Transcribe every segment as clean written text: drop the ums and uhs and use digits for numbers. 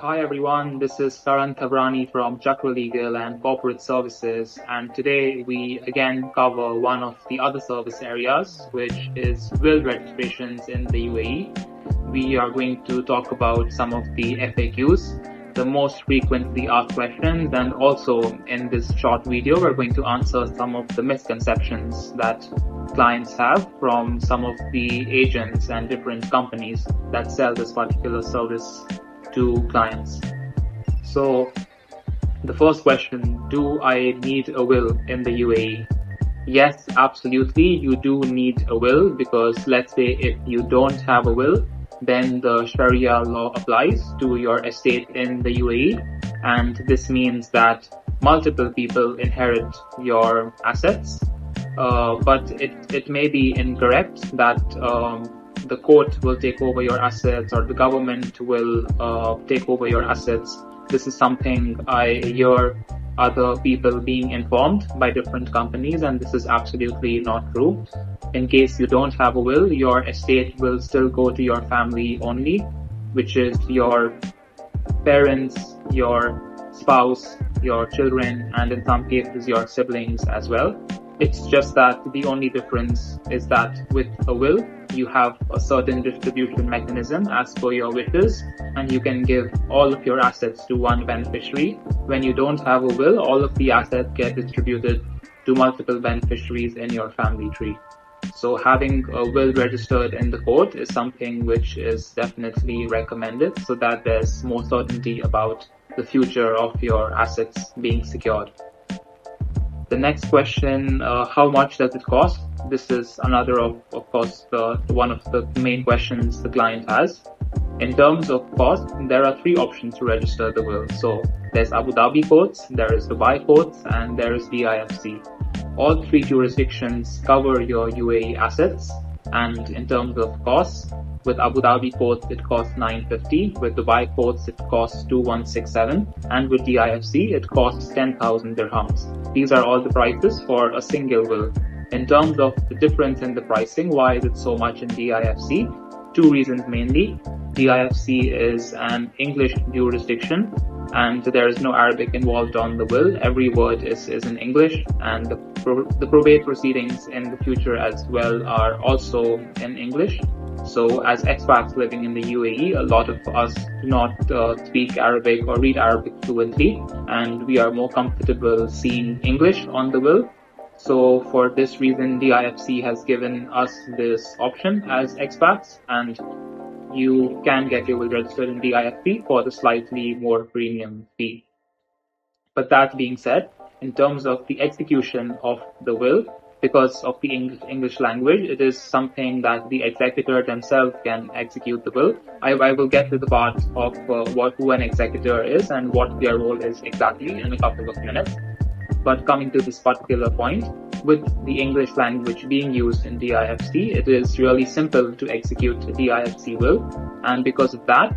Hi everyone, this is Karan Thavrani from Chakra Legal and Corporate Services, and today we again cover one of the other service areas, which is will registrations in the UAE. We are going to talk about some of the FAQs, the most frequently asked questions, and also in this short video we're going to answer some of the misconceptions that clients have from some of the agents and different companies that sell this particular service to clients. So the first question, do I need a will in the UAE? Yes, absolutely, you do need a will, because let's say if you don't have a will, then the Sharia law applies to your estate in the UAE, and this means that multiple people inherit your assets, but it may be incorrect that the court will take over your assets or the government will take over your assets. This is something I hear other people being informed by different companies, and this is absolutely not true. In case you don't have a will, your estate will still go to your family only, which is your parents, your spouse, your children, and in some cases your siblings as well. It's just that the only difference is that with a will, you have a certain distribution mechanism as per your wishes, and you can give all of your assets to one beneficiary. When you don't have a will, all of the assets get distributed to multiple beneficiaries in your family tree. So having a will registered in the court is something which is definitely recommended, so that there's more certainty about the future of your assets being secured. The next question, how much does it cost? This is another of course, one of the main questions the client has. In terms of cost, there are three options to register the will. So there's Abu Dhabi courts, there is Dubai courts, and there is DIFC. All three jurisdictions cover your UAE assets, and in terms of costs, with Abu Dhabi courts it costs 950, with Dubai courts it costs 2167, and with DIFC it costs 10,000 dirhams. These are all the prices for a single will. In terms of the difference in the pricing, why is it so much in DIFC? Two reasons mainly. DIFC is an English jurisdiction, and there is no Arabic involved on the will. Every word is in English, and the probate proceedings in the future as well are also in English. So as expats living in the UAE, a lot of us do not speak Arabic or read Arabic fluently, and we are more comfortable seeing English on the will. So for this reason, DIFC has given us this option as expats, and you can get your will registered in DIFC for the slightly more premium fee. But that being said, in terms of the execution of the will, because of the English language, it is something that the executor themselves can execute the will. I will get to the part of who an executor is and what their role is exactly in a couple of minutes. But coming to this particular point, with the English language being used in DIFC, it is really simple to execute a DIFC will. And because of that,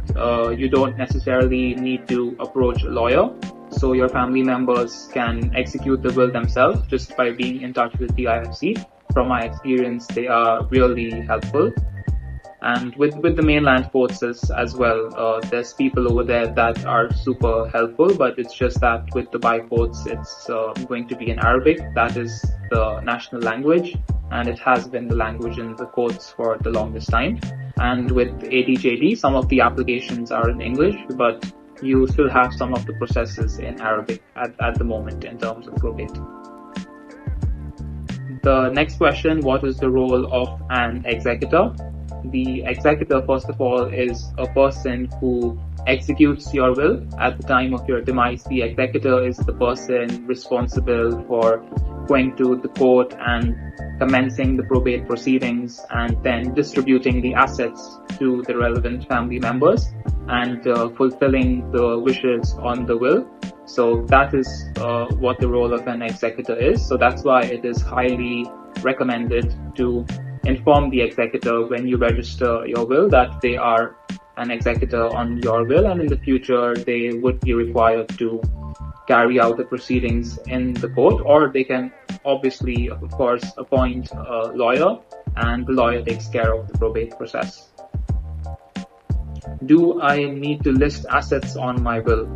you don't necessarily need to approach a lawyer. So your family members can execute the will themselves just by being in touch with DIFC. From my experience, they are really helpful. And with the mainland courts as well, there's people over there that are super helpful, but it's just that with the Dubai courts, it's going to be in Arabic. That is the national language, and it has been the language in the courts for the longest time. And with ADJD, some of the applications are in English, but you still have some of the processes in Arabic at the moment in terms of probate. The next question, what is the role of an executor? The executor, first of all, is a person who executes your will. At the time of your demise, the executor is the person responsible for going to the court and commencing the probate proceedings, and then distributing the assets to the relevant family members and fulfilling the wishes on the will. So that is what the role of an executor is. So that's why it is highly recommended to inform the executor when you register your will that they are an executor on your will, and in the future they would be required to carry out the proceedings in the court, or they can obviously, of course, appoint a lawyer, and the lawyer takes care of the probate process. Do I need to list assets on my will?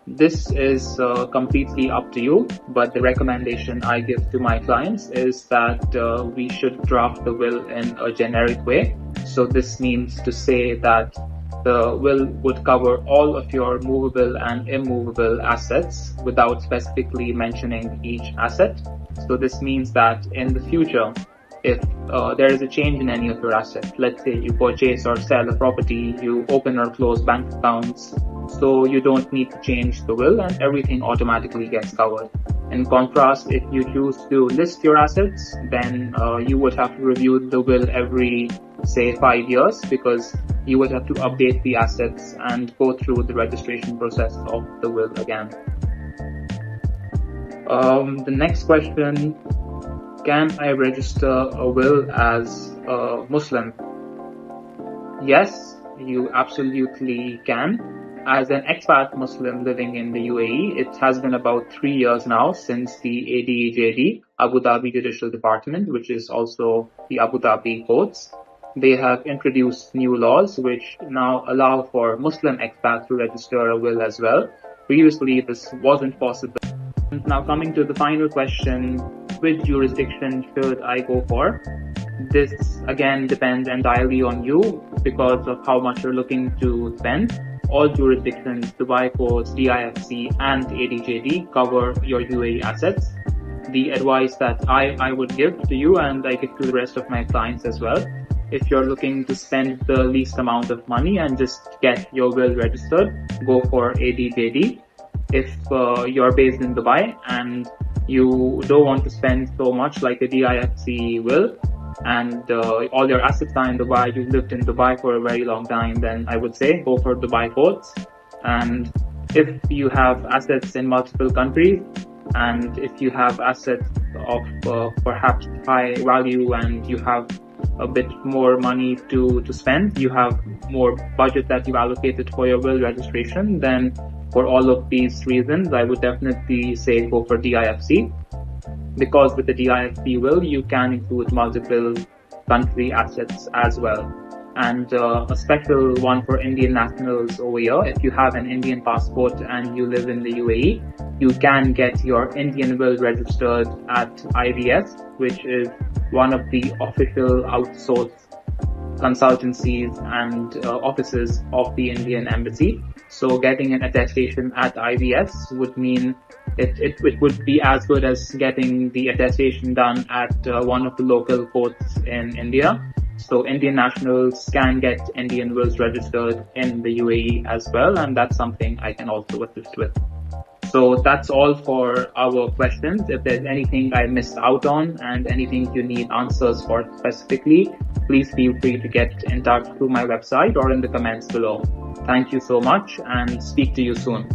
This is completely up to you, but the recommendation I give to my clients is that we should draft the will in a generic way. So this means to say that the will would cover all of your movable and immovable assets without specifically mentioning each asset. So this means that in the future, if there is a change in any of your assets, let's say you purchase or sell a property, you open or close bank accounts, so you don't need to change the will and everything automatically gets covered. In contrast, if you choose to list your assets, then you would have to review the will every, say, 5 years, because you would have to update the assets and go through the registration process of the will again. The next question: can I register a will as a Muslim? Yes, you absolutely can. As an expat Muslim living in the UAE, it has been about 3 years now since the ADJD, Abu Dhabi Judicial Department, which is also the Abu Dhabi courts, they have introduced new laws which now allow for Muslim expats to register a will as well. Previously, this wasn't possible. Now, coming to the final question, which jurisdiction should I go for? This again depends entirely on you because of how much you're looking to spend. All jurisdictions, Dubai courts, DIFC, and ADJD cover your UAE assets. The advice that I would give to you, and I give to the rest of my clients as well, if you're looking to spend the least amount of money and just get your will registered, go for ADJD. If you're based in Dubai and you don't want to spend so much like a DIFC will, and all your assets are in Dubai, you've lived in Dubai for a very long time, then I would say go for Dubai courts. And if you have assets in multiple countries, and if you have assets of perhaps high value and you have a bit more money to spend, you have more budget that you've allocated for your will registration, then for all of these reasons, I would definitely say go for DIFC. Because with the DIFC will, you can include multiple country assets as well. And a special one for Indian nationals over here: if you have an Indian passport and you live in the UAE, you can get your Indian will registered at IBS, which is one of the official outsourced consultancies and offices of the Indian embassy. So getting an attestation at IBS would mean it would be as good as getting the attestation done at one of the local courts in India. So Indian nationals can get Indian wills registered in the UAE as well, and that's something I can also assist with. So that's all for our questions. If there's anything I missed out on and anything you need answers for specifically, please feel free to get in touch through my website or in the comments below. Thank you so much and speak to you soon.